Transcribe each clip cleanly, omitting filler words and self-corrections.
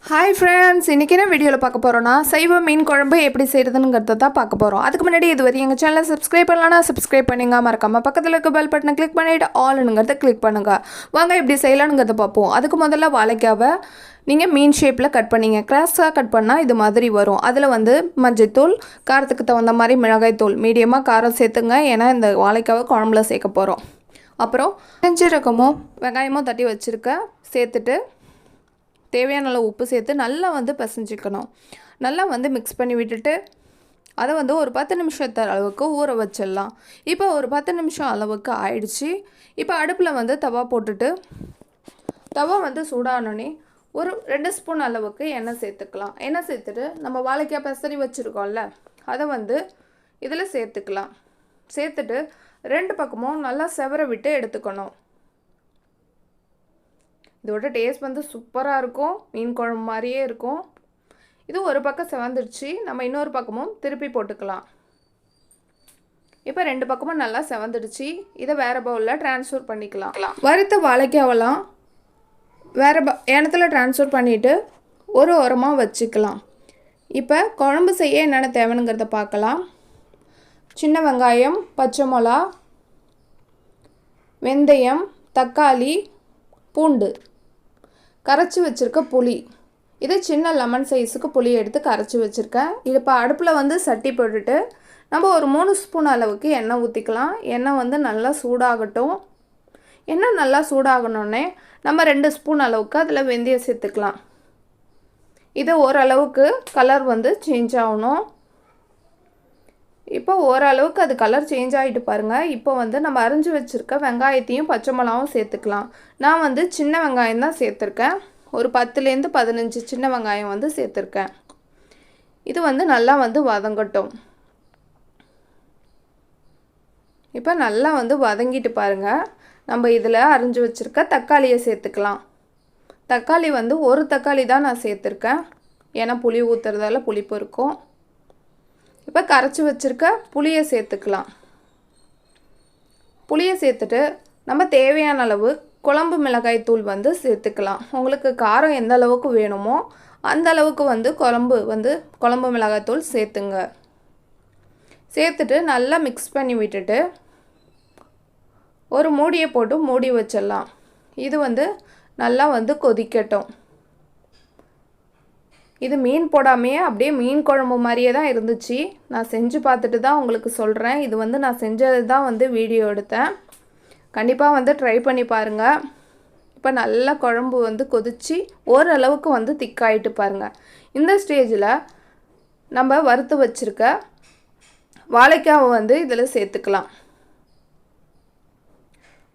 Hi friends, இன்னைக்கு என்ன வீடியோல பார்க்க போறோம்னா சைவ மீன் குழம்பு எப்படி செய்யறதுங்கறத தான் பார்க்க போறோம். அதுக்கு முன்னாடி இதுவரை எங்க சேனலை சப்ஸ்கிரைப் பண்ணலனா சப்ஸ்கிரைப் பண்ணுங்க. மறக்காம பக்கத்துல இருக்க பெல் பட்டனை கிளிக் பண்ணிட்டு ஆல்ங்கறத கிளிக் பண்ணுங்க. வாங்க எப்படி செய்யலாம்ங்கறத பாப்போம். அதுக்கு முதல்ல வாழைக்காவை நீங்க மீன் ஷேப்ல கட் பண்ணீங்க. கிராஸா கட் பண்ணா இது மாதிரி வரும். அதுல வந்து மஞ்சள்தூள், காரத்துக்கு தகுந்த மாதிரி மிளகாய் தூள், மீடியமா காரம் சேர்த்துங்க. ஏன்னா இந்த வாழைக்காவை குழம்புல சேர்க்க போறோம். அப்புறம் சீரகமும் வெங்காயமும் தட்டி வச்சிருக்க சேர்த்துட்டு தேவையான அளவு உப்பு சேர்த்து நல்லா வந்து பிசைஞ்சிக்கணும். நல்லா வந்து மிக்ஸ் பண்ணி விட்டுட்டு அதை வந்து ஒரு 10 நிமிஷத்து அளவுக்கு ஊற வச்சிடலாம். இப்போ ஒரு 10 நிமிஷம் அளவுக்கு ஆயிடுச்சு. இப்போ அடுப்பில் வந்து தவா போட்டுட்டு தவா வந்து சூடானோடனே ஒரு 2 ஸ்பூன் அளவுக்கு எண்ணெய் சேர்த்துக்கலாம். எண்ணெய் சேர்த்துட்டு நம்ம வாழைக்காய் பெசரி வச்சுருக்கோம்ல அதை வந்து இதில் சேர்த்துக்கலாம். சேர்த்துட்டு 2 பக்கமும் நல்லா செவர விட்டு எடுத்துக்கணும். இதோட டேஸ்ட் வந்து சூப்பராக இருக்கும். மீன் குழம்பு மாதிரியே இருக்கும். இது ஒரு பக்கம் செவந்துடுச்சு. நம்ம இன்னொரு பக்கமும் திருப்பி போட்டுக்கலாம். இப்போ 2 பக்கமும் நல்லா செவந்துடுச்சு. இதை வேறு பவுலில் ட்ரான்ஸ்ஃபர் பண்ணிக்கலாம். வறுத்த வாழைக்காவெல்லாம் வேறு எண்ணத்தில் ட்ரான்ஸ்ஃபர் பண்ணிவிட்டு ஒரு ஓரமாக வச்சுக்கலாம். இப்போ குழம்பு செய்ய என்னென்ன தேவைங்கிறத பார்க்கலாம். சின்ன வெங்காயம், பச்சை மிளகா, வெந்தயம், தக்காளி, பூண்டு, கரைச்சி வச்சுருக்க புளி. இது சின்ன லெமன் சைஸுக்கு புளி எடுத்து கரைச்சி வச்சுருக்கேன். இது இப்போ அடுப்பில் வந்து சட்டி போட்டுட்டு நம்ம ஒரு 3 ஸ்பூன் அளவுக்கு எண்ணெய் ஊற்றிக்கலாம். எண்ணெய் வந்து நல்லா சூடாகட்டும். எண்ணெய் நல்லா சூடாகணுன்னே நம்ம 2 ஸ்பூன் அளவுக்கு அதில் வெந்தயம் சேர்த்துக்கலாம். இது ஓரளவுக்கு கலர் வந்து சேஞ்ச் ஆகணும். இப்போ ஓரளவுக்கு அது கலர் சேஞ்ச் ஆகிட்டு பாருங்கள். இப்போ வந்து நம்ம அரிஞ்சு வச்சுருக்க வெங்காயத்தையும் பச்சை மிளகாவும் சேர்த்துக்கலாம். நான் வந்து சின்ன வெங்காயம் தான் சேர்த்துருக்கேன். ஒரு 10லேருந்து 15 சின்ன வெங்காயம் வந்து சேர்த்துருக்கேன். இது வந்து நல்லா வந்து வதங்கட்டும். இப்போ நல்லா வந்து வதங்கிட்டு பாருங்கள். நம்ம இதில் அரிஞ்சு வச்சுருக்க தக்காளியை சேர்த்துக்கலாம். தக்காளி வந்து ஒரு தக்காளி தான் நான் சேர்த்துருக்கேன். ஏன்னா புளி ஊற்றுறதால புளிப்பு இருக்கும். இப்போ கரைச்சி வச்சுருக்க புளியை சேர்த்துக்கலாம். புளியை சேர்த்துட்டு நம்ம தேவையான அளவு குழம்பு மிளகாய் தூள் வந்து சேர்த்துக்கலாம். உங்களுக்கு காரம் எந்த அளவுக்கு வேணுமோ அந்த அளவுக்கு வந்து குழம்பு மிளகாய் தூள் சேர்த்துங்க. சேர்த்துட்டு நல்லா மிக்ஸ் பண்ணி விட்டுட்டு ஒரு மூடியை போட்டு மூடி வச்சிடலாம். இது வந்து நல்லா வந்து கொதிக்கட்டும். இது மீன் போடாமையே அப்படியே மீன் குழம்பு மாதிரியே தான் இருந்துச்சு. நான் செஞ்சு பார்த்துட்டு தான் உங்களுக்கு சொல்கிறேன். இது வந்து நான் செஞ்சது தான் வந்து வீடியோ எடுத்தேன். கண்டிப்பாக வந்து ட்ரை பண்ணி பாருங்கள். இப்போ நல்லா குழம்பு வந்து கொதித்து ஓரளவுக்கு வந்து திக்காயிட்டு பாருங்கள். இந்த ஸ்டேஜில் நம்ம வறுத்து வச்சுருக்க வாழைக்காவை வந்து இதில் சேர்த்துக்கலாம்.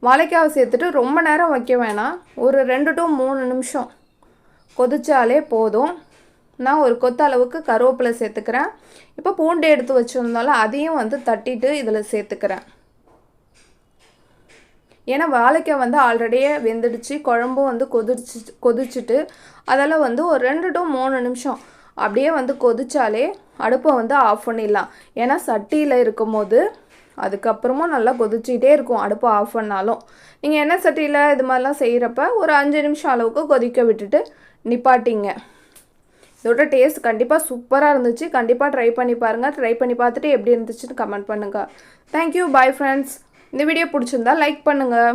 வாழைக்காவை சேர்த்துட்டு ரொம்ப நேரம் வைக்க வேணாம். ஒரு 2 to 3 நிமிஷம் கொதிச்சாலே போதும். நான் ஒரு கொத்த அளவுக்கு கருவேப்பிலை சேர்த்துக்கிறேன். இப்போ பூண்டு எடுத்து வச்சுருந்தாலும் அதையும் வந்து தட்டிட்டு இதில் சேர்த்துக்கிறேன். ஏன்னா வாழைக்காய் வந்து ஆல்ரெடியே வெந்துடுச்சு. குழம்பும் வந்து கொதிச்சுட்டு அதெல்லாம் வந்து ஒரு 2 to 3 நிமிஷம் அப்படியே வந்து கொதிச்சாலே அடுப்பை வந்து ஆஃப் பண்ணிடலாம். ஏன்னா சட்டியில் இருக்கும் போது அதுக்கப்புறமும் நல்லா கொதிச்சிக்கிட்டே இருக்கும். அடுப்பை ஆஃப் பண்ணாலும் நீங்கள் எண்ணெய் சட்டியில் இது மாதிரிலாம் செய்கிறப்ப ஒரு 5 நிமிஷம் அளவுக்கு கொதிக்க விட்டுட்டு நிப்பாட்டிங்க. இதோட டேஸ்ட் கண்டிப்பாக சூப்பராக இருந்துச்சு. கண்டிப்பாக ட்ரை பண்ணி பாருங்கள். ட்ரை பண்ணி பார்த்துட்டு எப்படி இருந்துச்சுன்னு கமெண்ட் பண்ணுங்கள். தேங்க்யூ. Bye friends. இந்த வீடியோ பிடிச்சிருந்தா லைக் பண்ணுங்கள்.